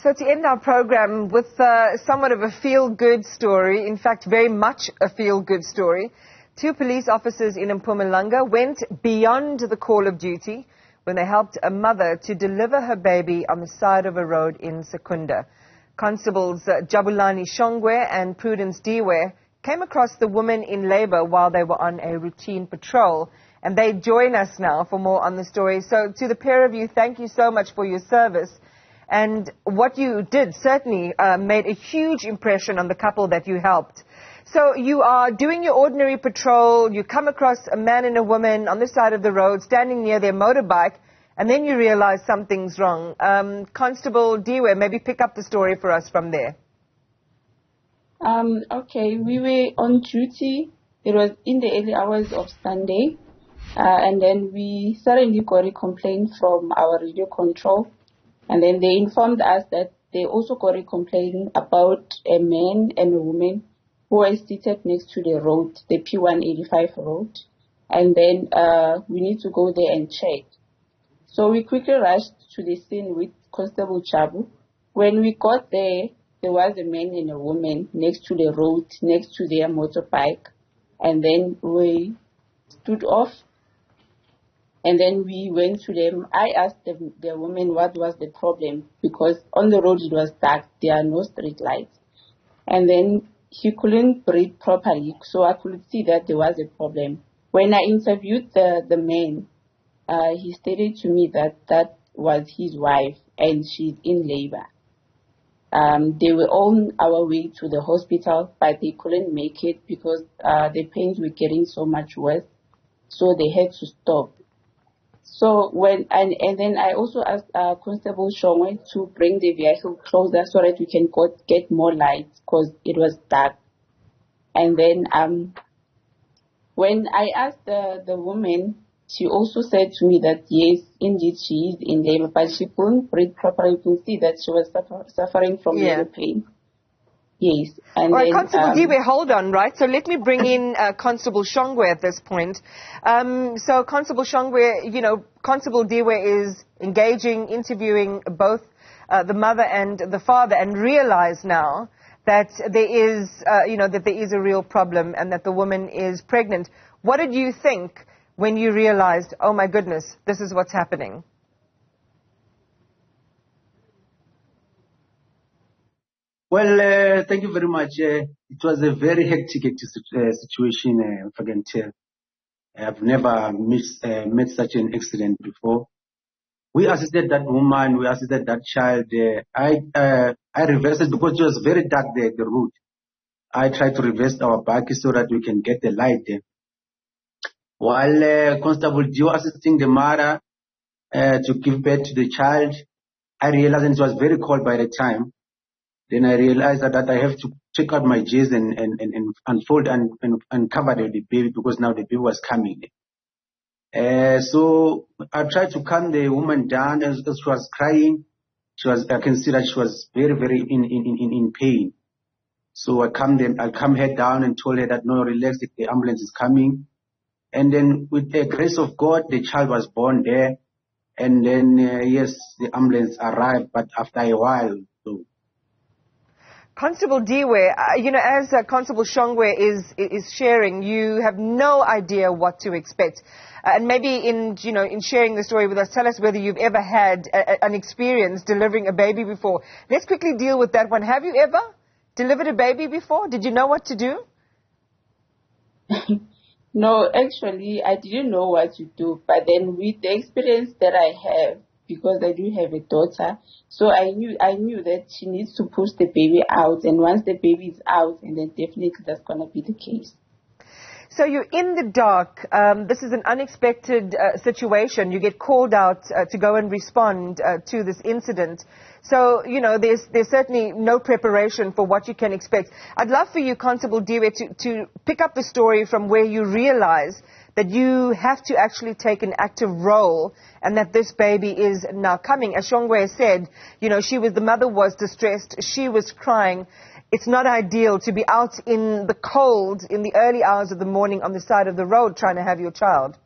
So to end our program with somewhat of a feel-good story, in fact, very much a feel-good story, 2 police officers in Mpumalanga went beyond the call of duty when they helped a mother to deliver her baby on the side of a road in Secunda. Constables Jabulani Shongwe and Prudence Diwe came across the woman in labor while they were on a routine patrol, and they join us now for more on the story. So to the pair of you, thank you so much for your service. And what you did certainly made a huge impression on the couple that you helped. So you are doing your ordinary patrol, you come across a man and a woman on the side of the road standing near their motorbike, and then you realize something's wrong. Constable Diwe, maybe pick up the story for us from there. Okay, we were on duty. It was in the early hours of Sunday, and then we suddenly got a complaint from our radio control. And then they informed us that they also got a complaint about a man and a woman who were seated next to the road, the P185 road. And then we need to go there and check. So we quickly rushed to the scene with Constable Chabu. When we got there, there was a man and a woman next to the road, next to their motorbike. And then we stood off. And then we went to them. I asked the woman what was the problem, because on the road it was dark. There are no street lights. And then he couldn't breathe properly, so I could see that there was a problem. When I interviewed the man, he stated to me that that was his wife and she's in labor. They were on our way to the hospital, but they couldn't make it because the pains were getting so much worse, so they had to stop. So and then I also asked Constable Shang to bring the vehicle closer so that we can get more light because it was dark. And then when I asked the woman, she also said to me that yes, indeed she is in labor, but she couldn't breathe properly. You can see that she was suffering from labor pain. Yes. And all right, then, Constable Diwe, hold on, right? So let me bring in Constable Shongwe at this point. So Constable Shongwe, you know, Constable Diwe is engaging, interviewing both the mother and the father, and realize now that there is, that there is a real problem and that the woman is pregnant. What did you think when you realized, oh my goodness, this is what's happening? Well, thank you very much. It was a very hectic situation, if I can tell. I've never met such an accident before. We assisted that woman, we assisted that child. I reversed it because it was very dark there, the road. I tried to reverse our bike so that we can get the light there. While Constable Diwe assisting the mother to give birth to the child, I realized, and it was very cold by the time. Then I realized that I have to take out my jeans and unfold and cover the baby because now the baby was coming. So I tried to calm the woman down as she was crying. I can see that she was very, very in pain. So I calmed her down and told her that no, relax, the ambulance is coming. And then with the grace of God, the child was born there. And then, yes, the ambulance arrived, but after a while. So. Constable Diwe, as Constable Shongwe is sharing, you have no idea what to expect. And maybe in sharing the story with us, tell us whether you've ever had an experience delivering a baby before. Let's quickly deal with that one. Have you ever delivered a baby before? Did you know what to do? No, actually, I didn't know what to do. But then with the experience that I have, because I do have a daughter, so I knew that she needs to push the baby out, and once the baby is out, and then definitely that's going to be the case. So you're in the dark. This is an unexpected situation. You get called out to go and respond to this incident. So, there's certainly no preparation for what you can expect. I'd love for you, Constable Diwe, to pick up the story from where you realize that you have to actually take an active role and that this baby is now coming. As Shongwe said, the mother was distressed. She was crying. It's not ideal to be out in the cold in the early hours of the morning on the side of the road trying to have your child.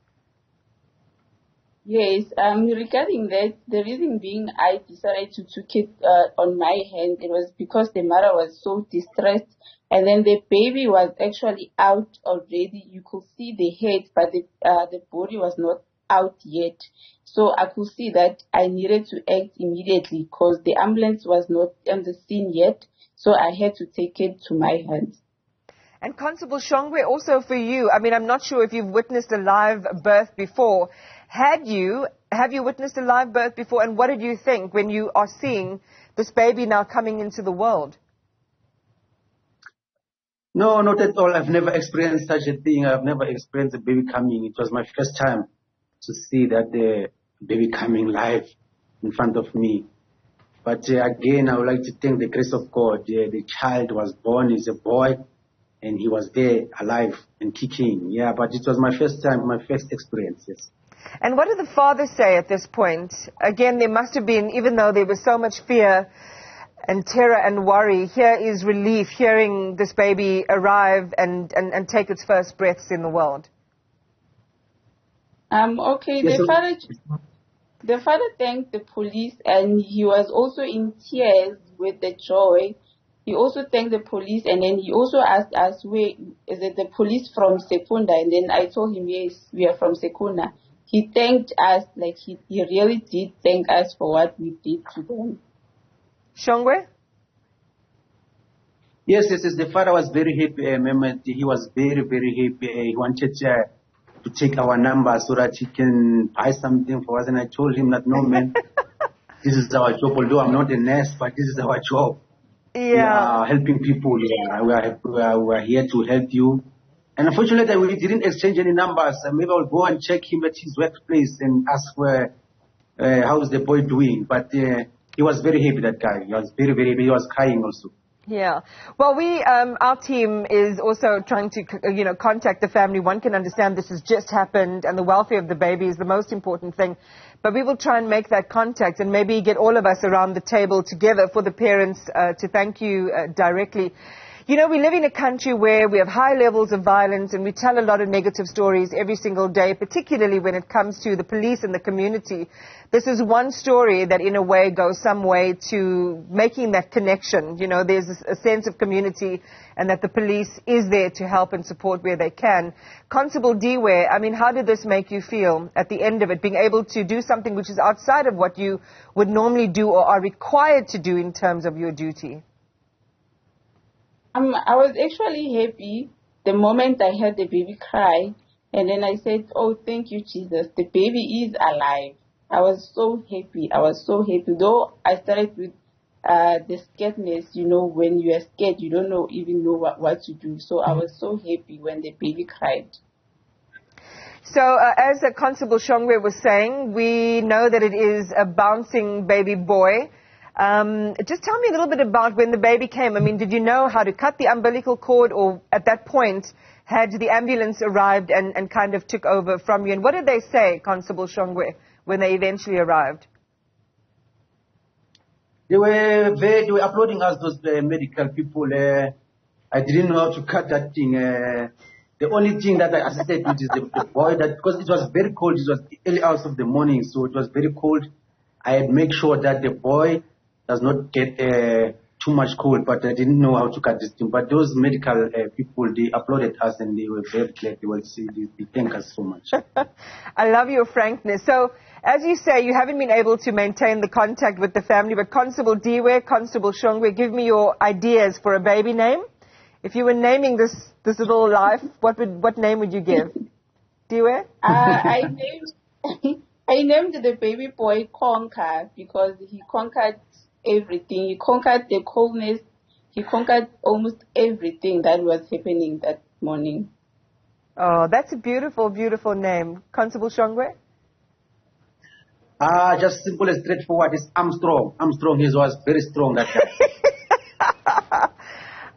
Yes, regarding that, the reason being I decided to took it on my hand, it was because the mother was so distressed, and then the baby was actually out already. You could see the head, but the body was not out yet. So I could see that I needed to act immediately because the ambulance was not on the scene yet, so I had to take it to my hands. And Constable Shongwe, also for you, I mean, I'm not sure if you've witnessed a live birth before. Have you witnessed a live birth before, and what did you think when you are seeing this baby now coming into the world? No, not at all. I've never experienced such a thing. I've never experienced a baby coming. It was my first time to see that the baby coming live in front of me. But again, I would like to thank the grace of God. The child was born, he's a boy, and he was there alive and kicking. Yeah, but it was my first time, my first experience, yes. And what did the father say at this point? Again, there must have been, even though there was so much fear and terror and worry, here is relief hearing this baby arrive and take its first breaths in the world. Okay, Yes, the father thanked the police, and he was also in tears with the joy. He also thanked the police, and then he also asked us, where is it, the police from Secunda? And then I told him, yes, we are from Secunda. He thanked us, like he really did thank us for what we did to them. Shongwe? Yes. The father was very happy, Mehmet. He was very, very happy. He wanted to take our number so that he can buy something for us. And I told him that, no, man, this is our job. Although I'm not a nurse, but this is our job. Yeah. We are helping people. Yeah. We are here to help you. And unfortunately, we didn't exchange any numbers. Maybe I'll go and check him at his workplace and ask how's the boy doing. But he was very happy, that guy. He was very, very happy. He was crying also. Yeah. Well, our team is also trying to, contact the family. One can understand this has just happened and the welfare of the baby is the most important thing. But we will try and make that contact and maybe get all of us around the table together for the parents to thank you directly. You know, we live in a country where we have high levels of violence and we tell a lot of negative stories every single day, particularly when it comes to the police and the community. This is one story that in a way goes some way to making that connection. You know, there's a sense of community and that the police is there to help and support where they can. Constable Diwe, I mean, how did this make you feel at the end of it, being able to do something which is outside of what you would normally do or are required to do in terms of your duty? I was actually happy the moment I heard the baby cry, and then I said, oh, thank you, Jesus. The baby is alive. I was so happy. Though I started with the scaredness, when you are scared, you don't even know what to do. So I was so happy when the baby cried. So as Constable Shongwe was saying, we know that it is a bouncing baby boy. Just tell me a little bit about when the baby came. I mean, did you know how to cut the umbilical cord, or at that point had the ambulance arrived and kind of took over from you? And what did they say, Constable Shongwe, when they eventually arrived? They were applauding us, those medical people. I didn't know how to cut that thing. The only thing that I assisted with is the boy, because it was very cold. It was early hours of the morning, so it was very cold. I had made sure that the boy does not get too much cold, but I didn't know how to cut this thing. But those medical people, they applauded us and they were very glad. They thank us so much. I love your frankness. So, as you say, you haven't been able to maintain the contact with the family, but Constable Diwe, Constable Shongwe, give me your ideas for a baby name. If you were naming this little life, what name would you give? Diwe? I named the baby boy Conquer because he conquered everything. He conquered the coldness. He conquered almost everything that was happening that morning. Oh, that's a beautiful, beautiful name. Constable Shongwe? Just simple and straightforward. It's Armstrong. Armstrong, he was very strong that time.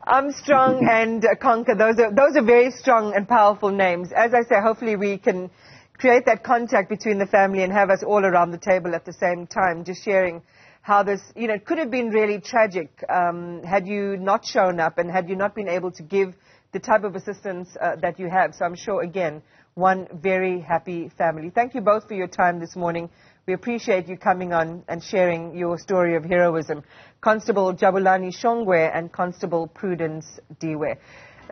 Armstrong and Conquer, those are very strong and powerful names. As I say, hopefully we can create that contact between the family and have us all around the table at the same time, just sharing how this, it could have been really tragic had you not shown up and had you not been able to give the type of assistance that you have. So I'm sure, again, one very happy family. Thank you both for your time this morning. We appreciate you coming on and sharing your story of heroism. Constable Jabulani Shongwe and Constable Prudence Diwe.